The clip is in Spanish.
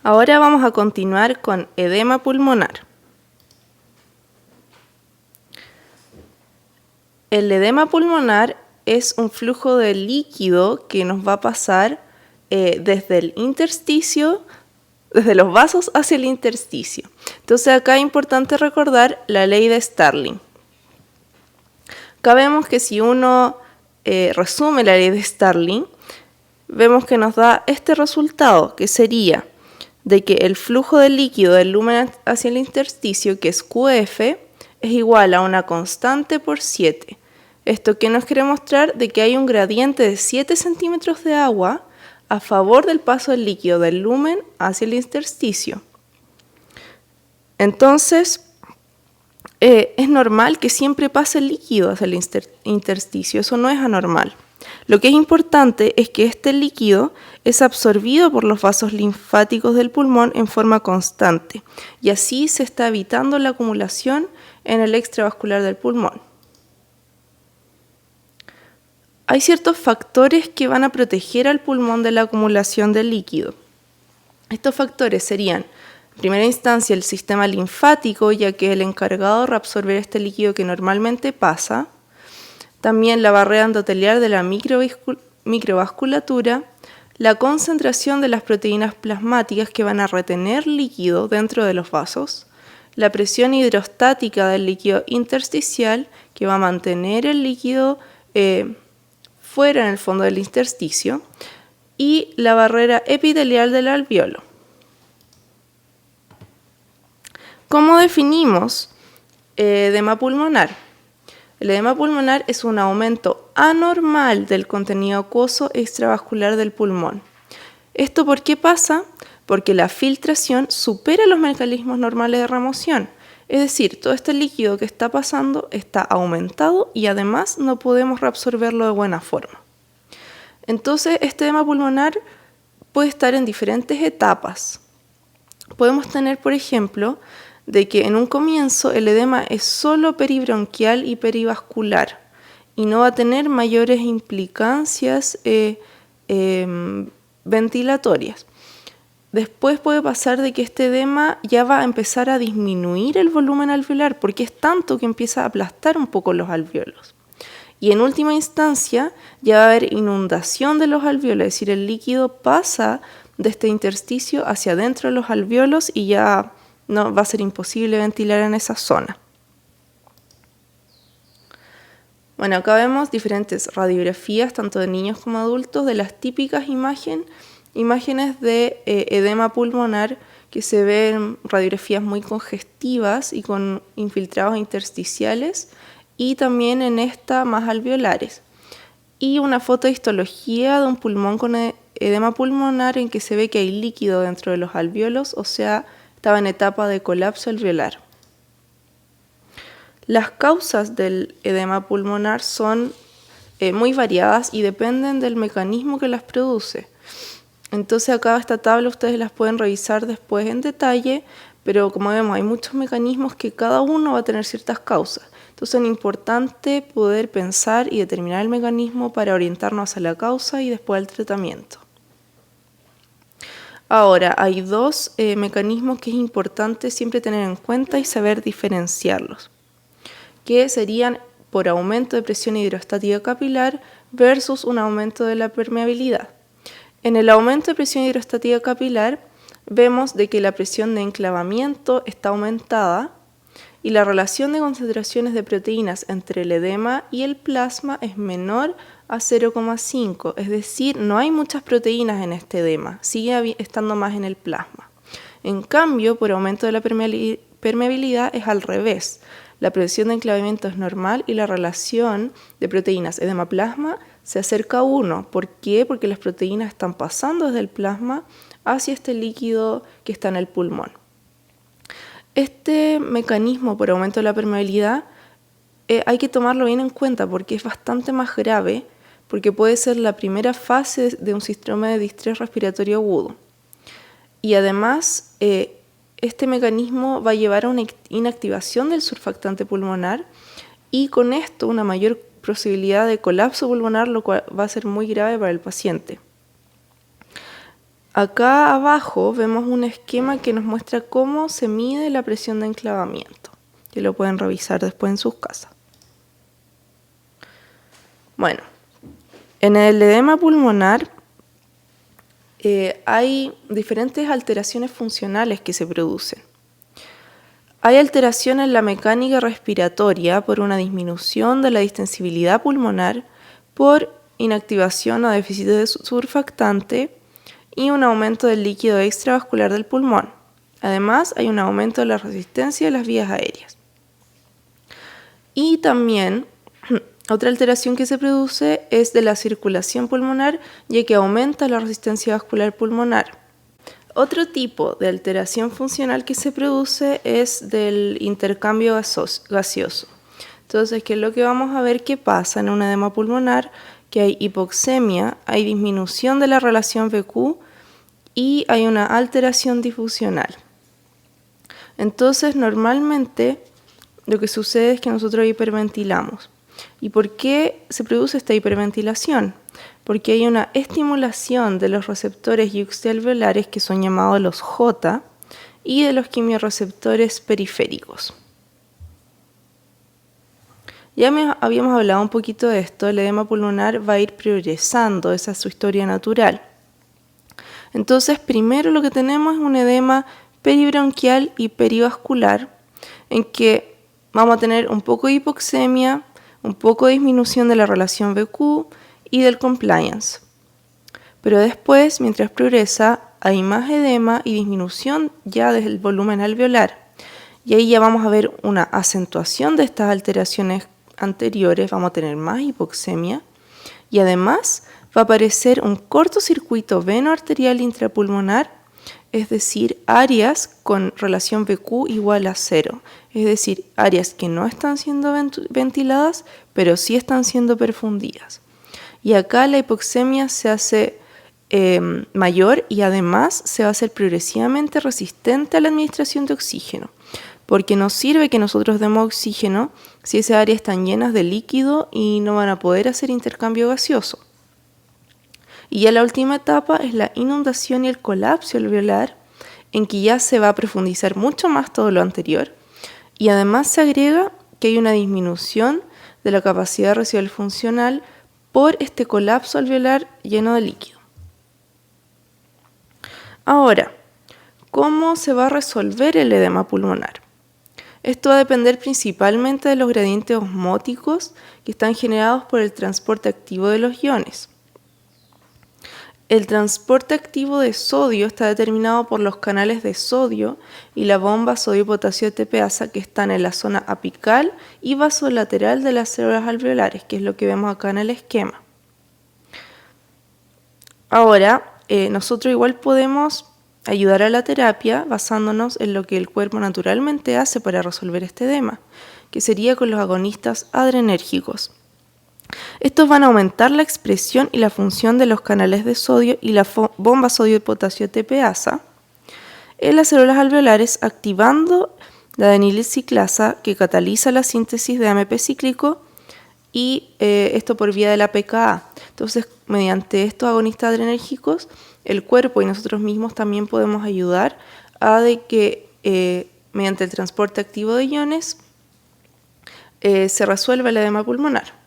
Ahora vamos a continuar con edema pulmonar. El edema pulmonar es un flujo de líquido que nos va a pasar desde el intersticio, desde los vasos hacia el intersticio. Entonces acá es importante recordar la ley de Starling. Acá vemos que si uno resume la ley de Starling, vemos que nos da este resultado, que sería de que el flujo de líquido del lumen hacia el intersticio, que es QF, es igual a una constante por 7. ¿Esto qué nos quiere mostrar? De que hay un gradiente de 7 centímetros de agua a favor del paso del líquido del lumen hacia el intersticio. Entonces, es normal que siempre pase el líquido hacia el intersticio, eso no es anormal. Lo que es importante es que este líquido es absorbido por los vasos linfáticos del pulmón en forma constante y así se está evitando la acumulación en el extravascular del pulmón. Hay ciertos factores que van a proteger al pulmón de la acumulación de líquido. Estos factores serían, en primera instancia, el sistema linfático, ya que es el encargado de reabsorber este líquido que normalmente pasa. También la barrera endotelial de la microvasculatura, la concentración de las proteínas plasmáticas que van a retener líquido dentro de los vasos, la presión hidrostática del líquido intersticial que va a mantener el líquido fuera en el fondo del intersticio, y la barrera epitelial del alveolo. ¿Cómo definimos edema pulmonar? El edema pulmonar es un aumento anormal del contenido acuoso extravascular del pulmón. ¿Esto por qué pasa? Porque la filtración supera los mecanismos normales de remoción. Es decir, todo este líquido que está pasando está aumentado y además no podemos reabsorberlo de buena forma. Entonces, este edema pulmonar puede estar en diferentes etapas. Podemos tener, por ejemplo, de que en un comienzo el edema es solo peribronquial y perivascular y no va a tener mayores implicancias ventilatorias. Después puede pasar de que este edema ya va a empezar a disminuir el volumen alveolar porque es tanto que empieza a aplastar un poco los alveolos. Y en última instancia ya va a haber inundación de los alveolos, es decir, el líquido pasa de este intersticio hacia adentro de los alveolos y ya no va a ser imposible ventilar en esa zona. Bueno, acá vemos diferentes radiografías, tanto de niños como adultos, de las típicas imágenes de edema pulmonar que se ven radiografías muy congestivas y con infiltrados intersticiales, y también en esta más alveolares. Y una fotohistología de un pulmón con edema pulmonar en que se ve que hay líquido dentro de los alveolos, o sea, estaba en etapa de colapso alveolar. Las causas del edema pulmonar son muy variadas y dependen del mecanismo que las produce. Entonces acá esta tabla ustedes las pueden revisar después en detalle, pero como vemos hay muchos mecanismos que cada uno va a tener ciertas causas. Entonces es importante poder pensar y determinar el mecanismo para orientarnos hacia la causa y después al tratamiento. Ahora, hay dos mecanismos que es importante siempre tener en cuenta y saber diferenciarlos, que serían por aumento de presión hidrostática capilar versus un aumento de la permeabilidad. En el aumento de presión hidrostática capilar vemos de que la presión de enclavamiento está aumentada y la relación de concentraciones de proteínas entre el edema y el plasma es menor a 0,5, es decir, no hay muchas proteínas en este edema, sigue estando más en el plasma. En cambio, por aumento de la permeabilidad es al revés. La presión de enclavamiento es normal y la relación de proteínas edema-plasma se acerca a 1. ¿Por qué? Porque las proteínas están pasando desde el plasma hacia este líquido que está en el pulmón. Este mecanismo por aumento de la permeabilidad hay que tomarlo bien en cuenta porque es bastante más grave, porque puede ser la primera fase de un síndrome de distrés respiratorio agudo. Y además, este mecanismo va a llevar a una inactivación del surfactante pulmonar y con esto una mayor posibilidad de colapso pulmonar, lo cual va a ser muy grave para el paciente. Acá abajo vemos un esquema que nos muestra cómo se mide la presión de enclavamiento, que lo pueden revisar después en sus casas. Bueno, en el edema pulmonar hay diferentes alteraciones funcionales que se producen. Hay alteración en la mecánica respiratoria por una disminución de la distensibilidad pulmonar, por inactivación o déficit de surfactante y un aumento del líquido extravascular del pulmón. Además, hay un aumento de la resistencia de las vías aéreas. Y también otra alteración que se produce es de la circulación pulmonar, ya que aumenta la resistencia vascular pulmonar. Otro tipo de alteración funcional que se produce es del intercambio gaseoso. Entonces, ¿qué es lo que vamos a ver que pasa en un edema pulmonar? Que hay hipoxemia, hay disminución de la relación VQ y hay una alteración difusional. Entonces, normalmente lo que sucede es que nosotros hiperventilamos. ¿Y por qué se produce esta hiperventilación? Porque hay una estimulación de los receptores yuxtialveolares, que son llamados los J, y de los quimiorreceptores periféricos. Ya habíamos hablado un poquito de esto, el edema pulmonar va a ir progresando, esa es su historia natural. Entonces, primero lo que tenemos es un edema peribronquial y perivascular, en que vamos a tener un poco de hipoxemia, un poco de disminución de la relación VQ y del compliance. Pero después, mientras progresa, hay más edema y disminución ya del volumen alveolar. Y ahí ya vamos a ver una acentuación de estas alteraciones anteriores, vamos a tener más hipoxemia y además va a aparecer un cortocircuito venoarterial intrapulmonar, es decir, áreas con relación VQ igual a 0, es decir, áreas que no están siendo ventiladas, pero sí están siendo perfundidas. Y acá la hipoxemia se hace mayor y además se va a hacer progresivamente resistente a la administración de oxígeno, porque no sirve que nosotros demos oxígeno si esas áreas están llenas de líquido y no van a poder hacer intercambio gaseoso. Y ya la última etapa es la inundación y el colapso alveolar, en que ya se va a profundizar mucho más todo lo anterior, y además se agrega que hay una disminución de la capacidad residual funcional por este colapso alveolar lleno de líquido. Ahora, ¿cómo se va a resolver el edema pulmonar? Esto va a depender principalmente de los gradientes osmóticos que están generados por el transporte activo de los iones. El transporte activo de sodio está determinado por los canales de sodio y la bomba sodio-potasio ATPasa, que están en la zona apical y vasolateral de las células alveolares, que es lo que vemos acá en el esquema. Ahora, nosotros igual podemos ayudar a la terapia basándonos en lo que el cuerpo naturalmente hace para resolver este edema, que sería con los agonistas adrenérgicos. Estos van a aumentar la expresión y la función de los canales de sodio y la bomba sodio-potasio ATPasa en las células alveolares, activando la adenilciclasa, que cataliza la síntesis de AMP cíclico, y esto por vía de la pKa. Entonces, mediante estos agonistas adrenérgicos, el cuerpo y nosotros mismos también podemos ayudar a de que mediante el transporte activo de iones se resuelva el edema pulmonar.